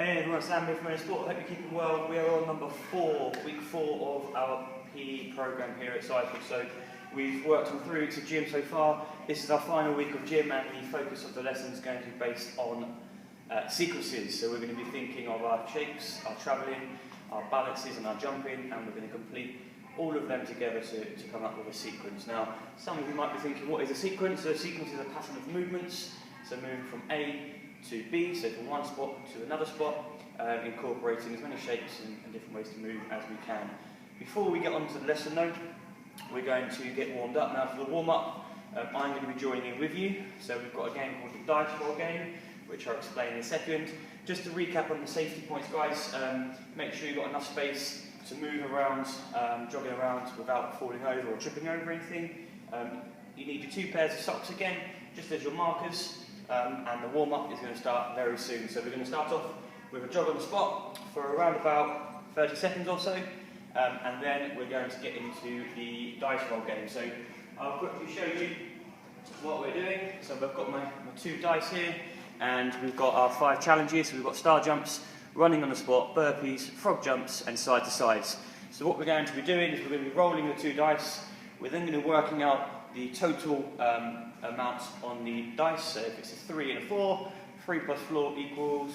Hey everyone, Sam here from Menno Sport. Hope you're keeping well. We are on number 4, week 4 of our PE programme here at Cycle. So we've worked on 3 weeks of gym so far. This is our final week of gym, and the focus of the lesson is going to be based on sequences. So we're going to be thinking of our shapes, our travelling, our balances and our jumping, and we're going to complete all of them together to come up with a sequence. Now, some of you might be thinking, what is a sequence? So a sequence is a pattern of movements, so moving from A to B, so from one spot to another spot, incorporating as many shapes and different ways to move as we can. Before we get on to the lesson though, we're going to get warmed up. Now for the warm-up, I'm going to be joining in with you. So we've got a game called the dice roll game, which I'll explain in a second. Just to recap on the safety points, guys, make sure you've got enough space to move around, jogging around without falling over or tripping over anything. You need your 2 pairs of socks again, just as your markers. And the warm-up is going to start very soon. So we're going to start off with a jog on the spot for around about 30 seconds or so, and then we're going to get into the dice roll game. So I'll quickly show you what we're doing. So I've got my 2 dice here, and we've got our 5 challenges. So we've got star jumps, running on the spot, burpees, frog jumps, and side to sides. So what we're going to be doing is we're going to be rolling the 2 dice. We're then going to be working out the total amount on the dice. So if it's a 3 and a 4, 3 plus 4 equals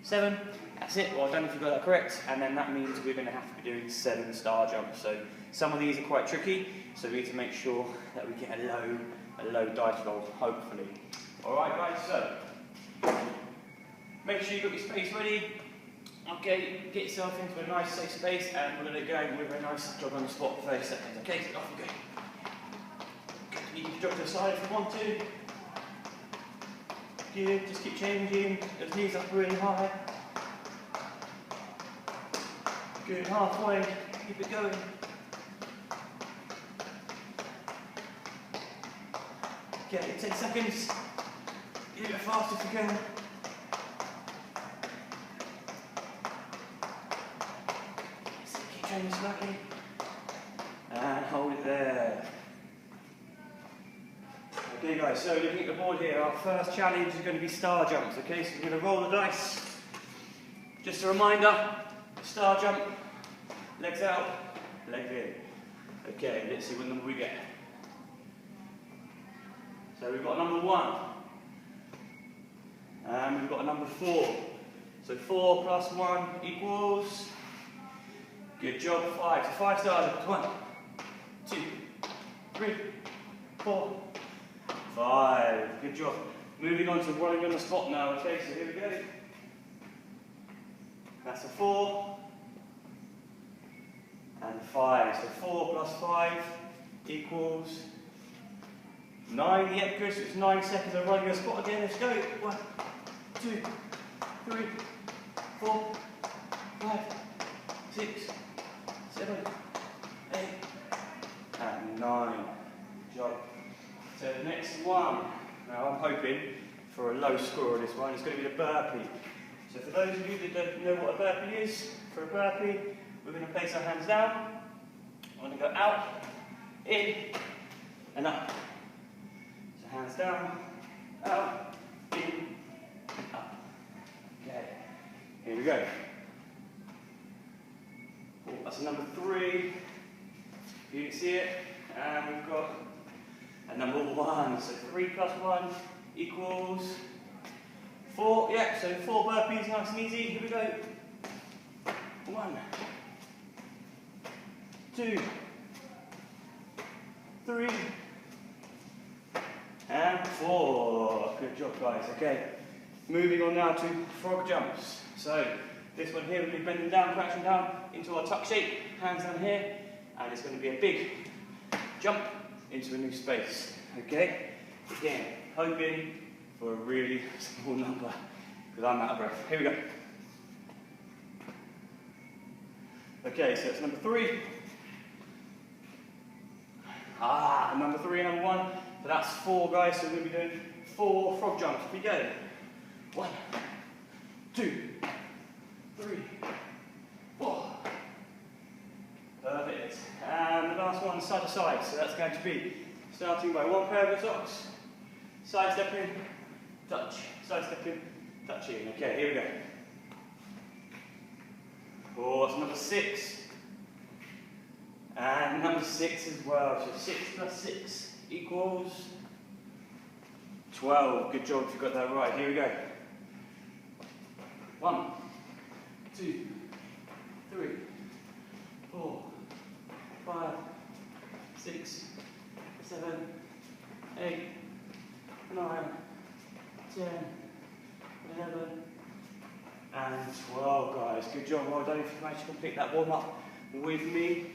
7. That's it. Well, I don't know if you got that correct. And then that means we're going to have to be doing 7 star jumps. So some of these are quite tricky. So we need to make sure that we get a low dice roll, hopefully. All right, guys. So make sure you've got your space ready. Okay, get yourself into a nice safe space, and we're going to go with a nice jog on the spot for 30 seconds. Okay, so off we go. You can jog to the side if you want to. Good, just keep changing. Those knees up really high. Good, halfway. Keep it going. Okay, 10 seconds. Get a bit faster if you can. Keep changing slightly. And hold it there. Okay guys, so looking at the board here, our first challenge is going to be star jumps, okay? So we're going to roll the dice. Just a reminder, star jump, legs out, leg in. Okay, let's see what number we get. So we've got number 1. And we've got a number 4. So 4 plus 1 equals, good job, 5. So 5 star jumps, 1, 2, 3, 4, 5. Good job. Moving on to running on the spot now. Okay, so here we go. That's a 4 and 5. So 4 plus 5 equals 9. Yep, good. So it's 9 seconds of running on the spot again. Let's go. 1, 2, 3, 4, 5, 6, 7, 8, and 9. Good job. So the next one, now I'm hoping for a low score on this one, it's going to be the burpee. So for those of you that don't know what a burpee is, for a burpee, we're going to place our hands down. I'm going to go out, in, and up. So hands down, out, in, up. Okay, here we go. Oh, that's number 3. You can see it, and we've got and number 1, so 3 plus 1 equals 4. Yeah, so 4 burpees, nice and easy. Here we go. 1, 2, 3, and 4. Good job, guys. Okay, moving on now to frog jumps. So this one here, we'll be bending down, crouching down into our tuck shape, hands down here, and it's going to be a big jump into a new space. Okay? Again, hoping for a really small number, because I'm out of breath. Here we go. Okay, so it's number 3. Number 3 and number 1. So that's 4, guys, so we're going to be doing 4 frog jumps. Here we go. 1, 2, 3, 4. Perfect. And the last one, side to side. So that's going to be starting by 1 pair of socks, side stepping, touch, side stepping, touching. Okay, here we go. course, number 6. And number 6 as well. So 6 plus 6 equals 12. Good job if you got that right. Here we go. 1, 2, 3, 4, 5, 6, 7, 8, 9, 10, 11, and 12, guys. Good job. Well done if you managed to complete that warm-up with me.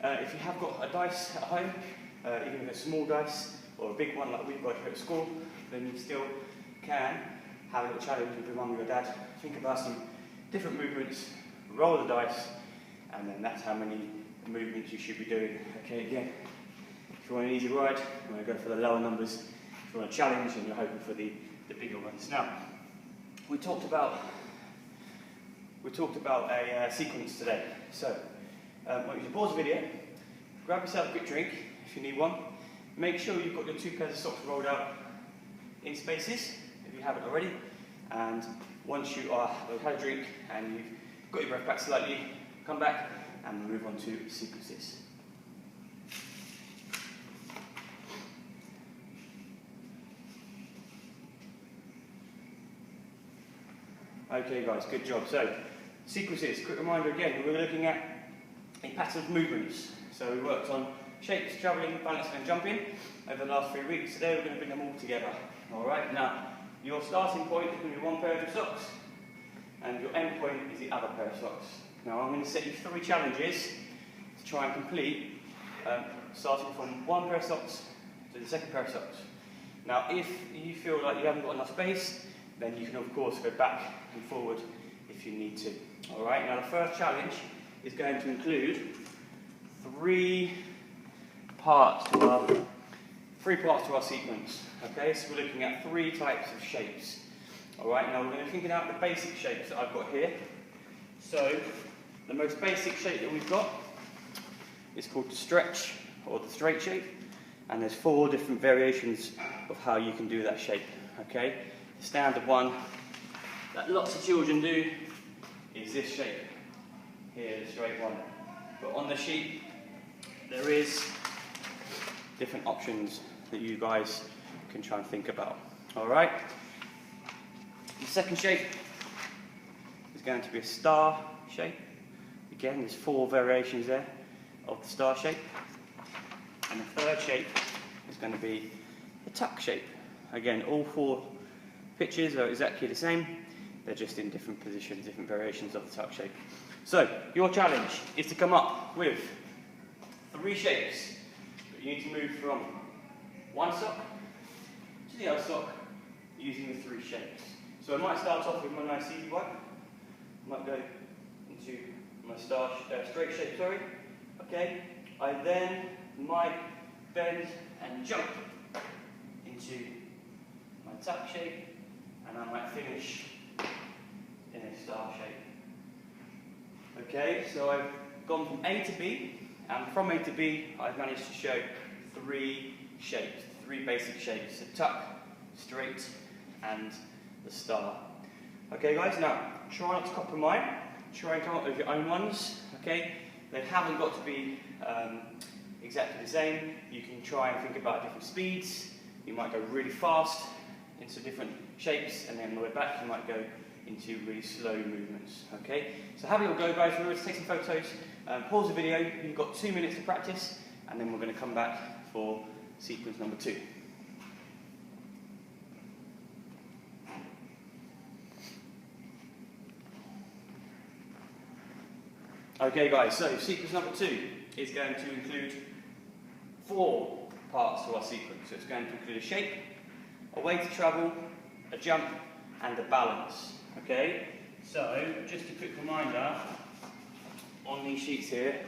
If you have got a dice at home, even if it's a small dice or a big one like we've got here at school, then you still can have a little challenge with your mum or your dad. Think about some different movements, roll the dice, and then that's how many movements you should be doing. Okay, again, if you want an easy ride, you want to go for the lower numbers. If you want a challenge, and you're hoping for the bigger ones. Now, we talked about a sequence today. So, I want you to pause the video, grab yourself a quick drink if you need one. Make sure you've got your 2 pairs of socks rolled out in spaces if you haven't already. And once you've had a drink and you've got your breath back slightly, come back and we'll move on to sequences. Okay guys, good job. So, sequences, quick reminder again, we were looking at a pattern of movements. So we worked on shapes, travelling, balancing and jumping over the last 3 weeks. Today we're going to bring them all together. Alright, now your starting point is going to be 1 pair of socks and your end point is the other pair of socks. Now I'm going to set you 3 challenges to try and complete, starting from 1 pair of socks to the 2nd pair of socks. Now if you feel like you haven't got enough space, then you can of course go back and forward if you need to. Alright, now the first challenge is going to include 3 parts to our sequence. Okay, so we're looking at 3 types of shapes. Alright, now we're going to be thinking out the basic shapes that I've got here. So, the most basic shape that we've got is called the stretch, or the straight shape, and there's 4 different variations of how you can do that shape. Okay, the standard one that lots of children do is this shape here, the straight one. But on the sheet, there is different options that you guys can try and think about. Alright? The second shape is going to be a star shape. Again, there's 4 variations there of the star shape. And the third shape is going to be the tuck shape. Again, all 4 pictures are exactly the same. They're just in different positions, different variations of the tuck shape. So, your challenge is to come up with 3 shapes, but you need to move from one sock to the other sock using the 3 shapes. So I might start off with my nice easy one. I might go into my straight shape, sorry. Okay, I then might bend and jump into my tuck shape, and I might finish in a star shape. Okay, so I've gone from A to B, and from A to B, I've managed to show 3 shapes, 3 basic shapes: the tuck, straight, and the star. Okay, guys, now try not to copy mine. Try and come up with your own ones. Okay, they haven't got to be exactly the same. You can try and think about different speeds. You might go really fast into different shapes, and then on the way back, you might go into really slow movements. Okay, so have a little go, guys. Remember to take some photos. Pause the video. You've got 2 minutes to practice, and then we're going to come back for sequence number 2. Okay, guys. So sequence number 2 is going to include 4 parts to our sequence. So it's going to include a shape, a way to travel, a jump, and a balance. Okay, so just a quick reminder on these sheets here,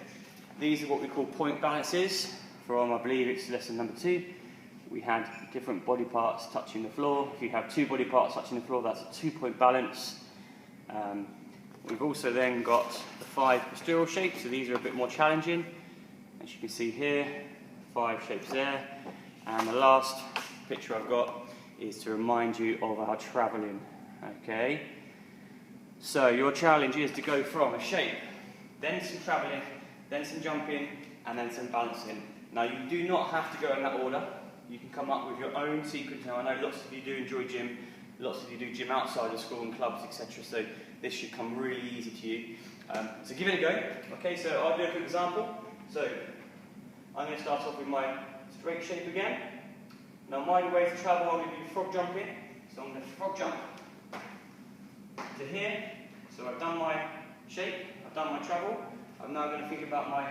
these are what we call point balances from, I believe it's lesson number 2. We had different body parts touching the floor. If you have 2 body parts touching the floor, that's a 2-point balance. We've also then got the 5 postural shapes, so these are a bit more challenging. As you can see here, 5 shapes there. And the last picture I've got is to remind you of our travelling. Okay, so your challenge is to go from a shape then some travelling, then some jumping, and then some balancing. Now you do not have to go in that order. You can come up with your own sequence. Now I know lots of you do enjoy gym, lots of you do gym outside of school and clubs, etc. So this should come really easy to you. So give it a go. Okay, so I'll do a quick example. So I'm going to start off with my straight shape again. Now my way to travel, I'm going to do frog jumping. So I'm going to frog jump to here. So I've done my shape, I've done my travel. I'm now going to think about my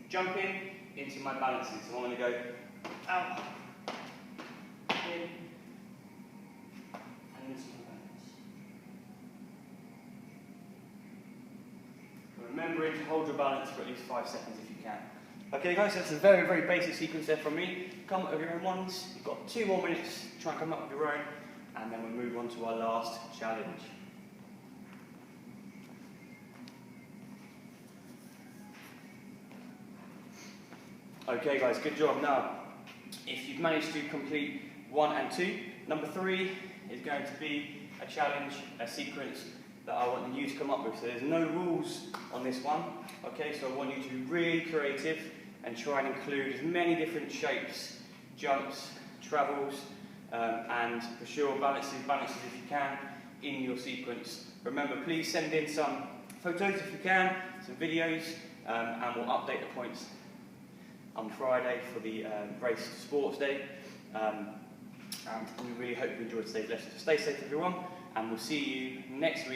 jumping into my balancing. So I'm going to go out, in, and into my balance. Remembering to hold your balance for at least 5 seconds if you can. Okay guys, that's a very, very basic sequence there from me. Come up with your own ones. You've got 2 more minutes to try and come up with your own, and then we'll move on to our last challenge. Okay guys, good job. Now, if you've managed to complete 1 and 2, number 3 is going to be a challenge, a sequence that I want you to come up with. So there's no rules on this one. Okay, so I want you to be really creative and try and include as many different shapes, jumps, travels, and for sure balances if you can in your sequence. Remember, please send in some photos if you can, some videos, and we'll update the points on Friday for the race sports day. And we really hope you enjoyed today's lesson. So stay safe everyone, and we'll see you next week.